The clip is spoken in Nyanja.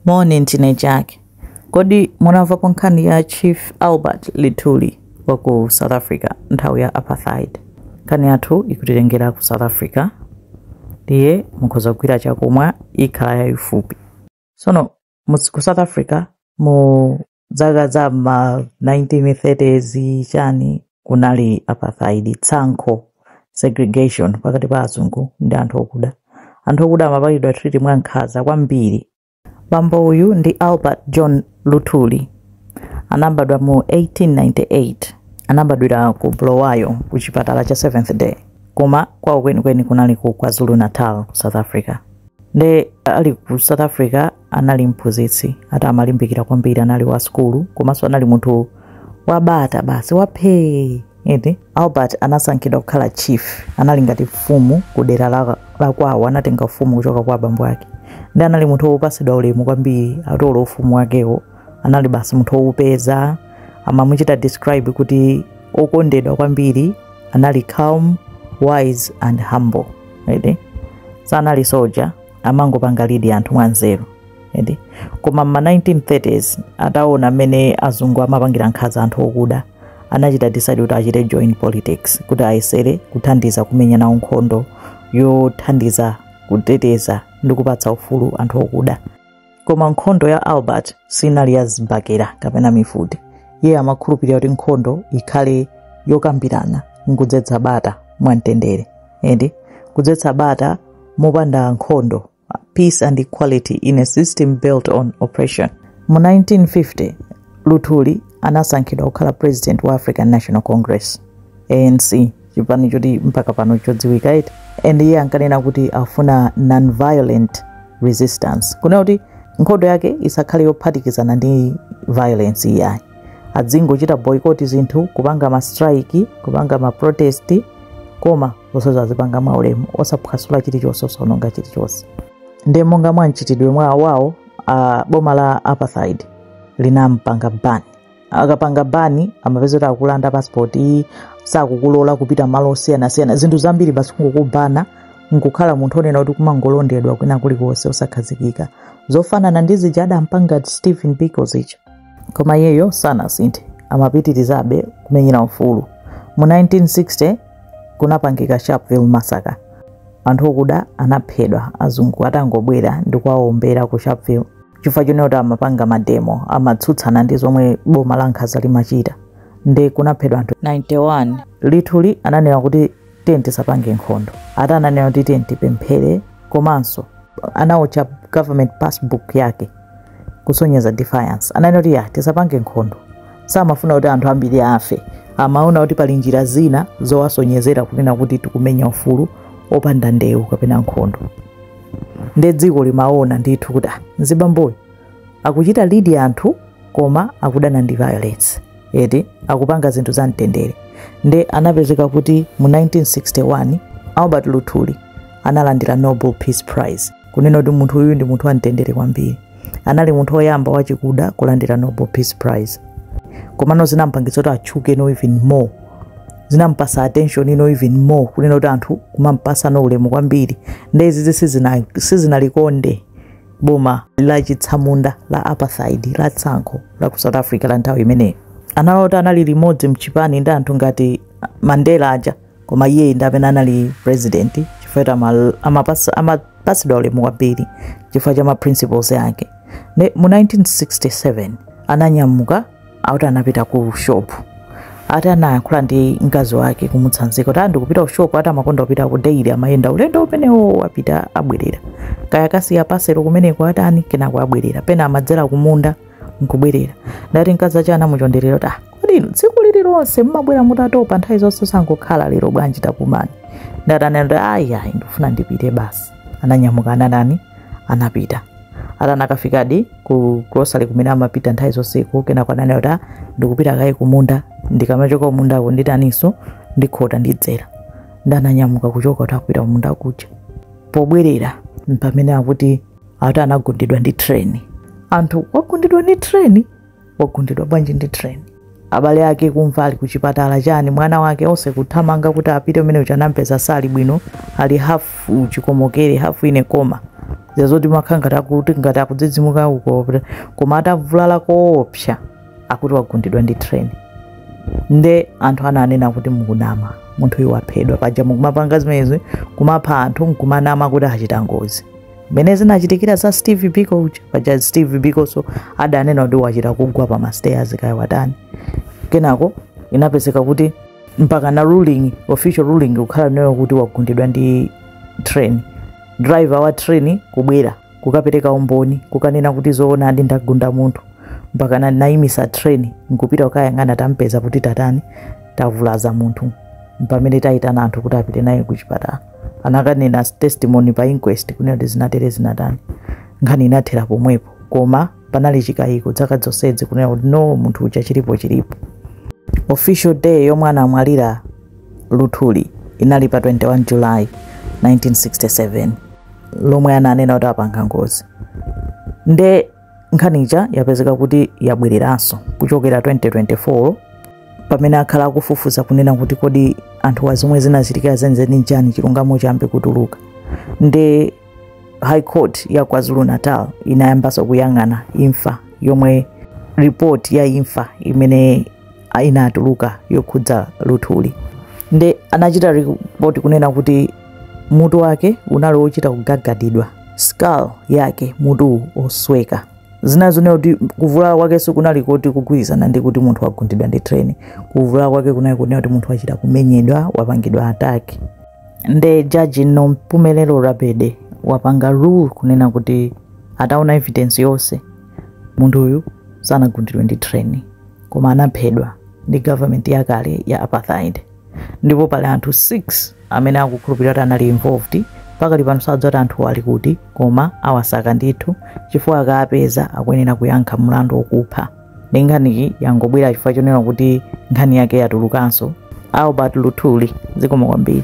Morning teenage yake. Kodi munava nkhani ya Chief Albert Lutuli waku South Africa nthawi ya apartheid. Nkhani yathu ikutitengera ku South Africa. Ndiye mukhoza kugwira chakumwa ikhala yayifupi. Sono ku South Africa mu zaka za ma 1930s chani kunali apartheid, tsankho, segregation pakati pa azungu ndi anthu okuda. Anthu okuda amapalidwa treat mwankhanza kwambiri. Bambo uyu ndi Albert John Lutuli. Anabadwa mu 1898. Anabadwira ku Bulawayo ku chipatala cha Seventh Day. Koma kwa kweni kunali ku KwaZulu-Natal, South Africa. Nde ali ku South Africa anali mphunzitsi, ata amalimbikira kwambiri, anali wa skulu, komanso anali munthu wabata basi waphe. Albert anasankhidwa kukhala chief, anali ngati mfumu ku dera la kwawo, anatenga ufumu kuchoka kwa bambo ake. Ndi anali munthu wopasidwa ulemu kwambiri, atolo ufumu wakewo, anali basi munthu wopeza, amamuchita describe kuti okondedwa kwambiri, anali calm, wise and humble. Sanali soldier, amangopanga lead anthu mwanzeru. Koma ma 1930s ataona mene azungu amapangira nkhanza anthu okuda, anachita decide kuti achite join politics, kuti ayesere kuthandiza kumenya nawo nkhondo yothandiza kuteteza ndi kupatsa ufulu anthu okuda. Koma nkhondo ya Albert sinali yazibakera kapena mifuti. Iye amakhulupirira kuti nkhondo ikhale yokambirana, nkudzetsa bata mwamtendere. Kudzetsa bata mopanda nkhondo, peace and equality in a system built on oppression. Mu 1950 Lutuli anasankhidwa kukhala president wa African National Congress, ANC, chipani choti mpaka pano chodziwika iti. And iye ankanena kuti afuna non-violent resistance. Kuna kuti nkhondo yake isakhale yophatikizana ndi violence iyayi. Adzingochita boycott zinthu, kupanga ma strike, kupanga ma protest, koma osazipanga maulemu, osaphwasula chilichonse, osononga chilichonse. Ndi monga mwanchitidwe mwawo boma la apartheid linampanga bani. Akapanga bani amapezera akulanda passport, sakukulola kupita malo osiyana-siyana, zinthu zambiri basi kungokubana, nkukhala munthu onena kuti kumangolondedwa kwina kulikonse osakhazikika. Zofanana ndi zija adampanga Stephen Biko zija. Koma iyeyo sanasinthe, amapitirizabe kumenyera ufulu. Mu 1960 kunapangika Sharpeville massacre. Anthu okuda anaphedwa, azungu atangobwera ndi kuwawombera ku Sharpeville. Chifukwa chonena kuti amapanga mademo, amatsutsana ndi zomwe boma la nkhanza limachita. Ndi kunaphedwa anthu 91. Lutuli ananena kuti tisapange nkhondo. Ata ananena kuti tipemphere, komanso anaocha government passbook yake kusonyeza defiance. Ananena kuti tisapange nkhondo. Samafuna kuti anthu ambiri afe. Amaona kuti pali njira zina zowasonyezera kunena kuti tikumenya ufulu opanda ndewu kapena nkhondo. Ndi dziko limaona ndithu kuti nzibamboyi akuchita lead anthu koma akudana ndi violence. Akupanga zinthu za mtendere. Ndi anapezeka kuti mu 1961 Albert Lutuli analandira Nobel Peace Prize. Kunena kuti munthu uyu ndi munthu wa mtendere kwambiri. Anali munthu woyamba wachikuda kulandira Nobel Peace Prize. Komano zinampangitsa kuti achuke no even more. Zinampasa attention no even more, kunena kuti anthu kumampasa no ulemu kwambiri. Ndezi sizinalikonde boma la chitsamunda la apartheid, la tsankho la ku South Africa la nthawi imeneyo. Analota anali limodzi mchipani ndi anthu ngati Mandela aja, koma iye ndapena anali president chifukwa amapasidwa ulemu kwambiri chifukwa cha ma principles yake. Mu 1967 ananyamuka auti anapita ku shop. Ata anayankhula ndi mkazi wake kumutsanzika kuti ndikupita ku shop, ata amakonda kupita ku daily, amayenda ulendo umenewo apita abwerera. Kaya kasiya pasero kumeneko atani kenako abwerera. Pena amadzera kumunda nkubwerera. Ndati mkazi acha anamuchonderera kuti kodi tsiku lililonse mmabwera mutatopa nthawi zonse sangokhala lero bwanji tapumani. Ndati ananena ayi ndifuna ndipite basi. Ananyamuka anapita. Ata nakafikadi ku grocery kumene amapita nthawi zonse kenako ananena kuti ndikupita kaye kumunda, ndikamachoka kumundako nditaniso ndikhota ndidzera. Ndananyamuka kuchoka kuti akupita kumunda kuja. Pobwerera pamene akuti ata anagundidwa ndi train. Anthu wagundidwa ndi train? Wagundidwa bwanji ndi train? Abale ake kumva ali kuchipatala chani, mwana wake onse kuthamanga kuti apite umene uchanampeza sali bwino, ali half chikomokere half ine koma. zazoti makhanga takuti ngati akudzidzimuka uko koma atavulala koopsa akuti wagundidwa ndi train. Nde anthu ananena kuti mukunama, munthu uyu waphedwa paja mukumapanga zimenezi kumapha anthu nkumanama kuti achita ngozi. Mene zinachitikira za Steve Biko uja paja Steve Biko so adanena kuti wachita kugwa pa mastairs kaya watani. Kenako inapezeka kuti mpaka na ruling, official ruling ukhala nayo kuti wagundidwa ndi train. Driver wa train kubwera kukapereka umboni kukanena kuti zoona ndi ndagunda munthu mpaka naimisa train nkupita ukayang'ana tampeza kuti tatani tavulaza munthu pamene taitana anthu kuti apite naye ku chipatala. Anakanena testimony pa inquest kunena kuti zinatere zinatani. Nkhani inathera pomwepo koma panali chikayiko dzaka zonsezi kunena kuti no munthu uja chilipo. Official day yomwe anamwalira Luthuli inali pa 21 July 1967 lomwe ananena kuti apanga ngozi. Nde nkhanicha yapezeka kuti yabwereranso kuchokera 2024 pamene akhala akufufuza kunena kuti kodi anthu wazomwe zinachitika zenizeni njani chilungamo chambe kutuluka. Nde High Court ya KwaZulu Natal inayambanso kuyang'ana imfa yomwe report ya imfa imene inatuluka yokhudza Luthuli. Nde anachita report kunena kuti mutu wake unali wochita kugagadidwa, skull yake mutu osweka. Zinazonena kuti kuvulala kwake sikunali kuti kugwirizana ndi kuti munthu wagundidwa ndi train. Kuvulala kwake kunali kunena kuti munthu wachita kumenyedwa, wapangidwa attack. Nde judge Nompumelelo Rabede wapanga rule kunena kuti ataona evidence yonse munthu uyu sanagundidwe ndi train koma anaphedwa ndi government yakale ya apartheid. Ndipo pali anthu 6 amene akukhulupirira kuti anali involved. Pakali pano sadzati anthu ali kuti koma awasaka ndithu chifukwa akapeza akuyenera kuyankha mlandu wokupha. Ndi nkhaniyi yangobwera chifukwa chonena kuti nkhani yake yatulukanso. Albert Luthuli zikomo kwambiri.